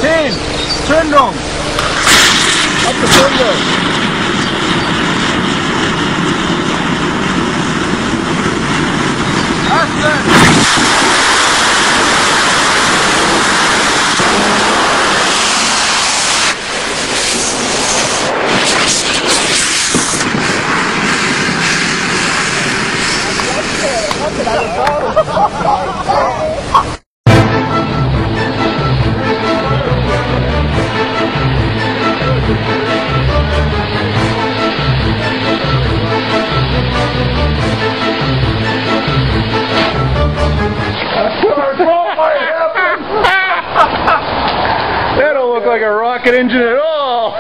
10. Zündung. Up the Zündung. Achten. That don't look like a rocket engine at all.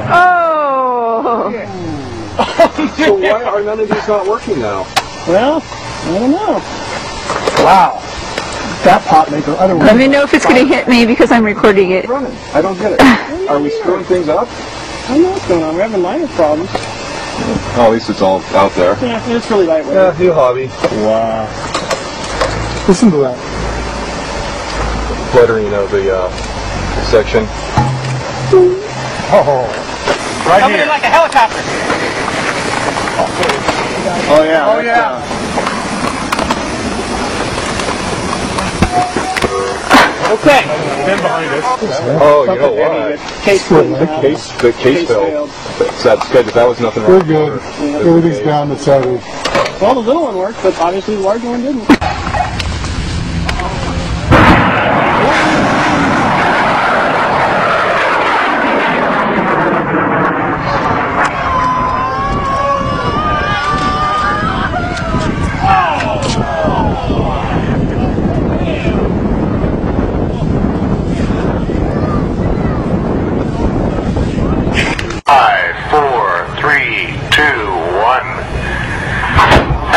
Oh! So why are none of these not working now? Well, I don't know. Wow. That pot maker. Let me know if it's going to hit me because I'm recording it. Running. I don't get it. Are we screwing things up? I don't know what's going on. We're having minor problems. Oh, at least it's all out there. Yeah, it's really lightweight. Yeah, new hobby. Wow. Listen to that. Fluttering of the section. Oh. Right Coming here. in like a helicopter. Oh yeah. Oh yeah. Okay. Been behind us. Oh, you know what? Case The case failed. So that's good. That was nothing wrong. We're good. Everything's down the side. Well, the little one worked, but obviously the larger one didn't.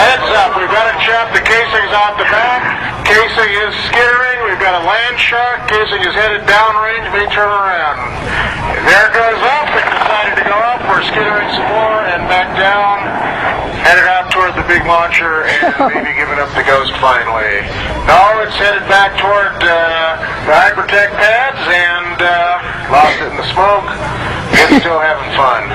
Heads up, we've got to chop the casings off the back. Casing is skittering. We've got a land shark. Casing is headed downrange, may turn around. There it goes up. It decided to go up. We're skittering some more and back down. Headed out toward the big launcher and maybe giving up the ghost finally. No, it's headed back toward the Hypertech pads and lost it in the smoke. It's still having fun.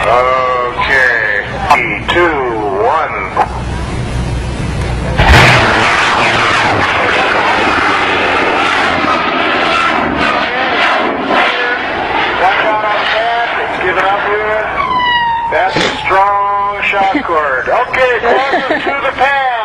Okay. 3, 2, 1. That's a strong shock cord. Okay, closer to the pad.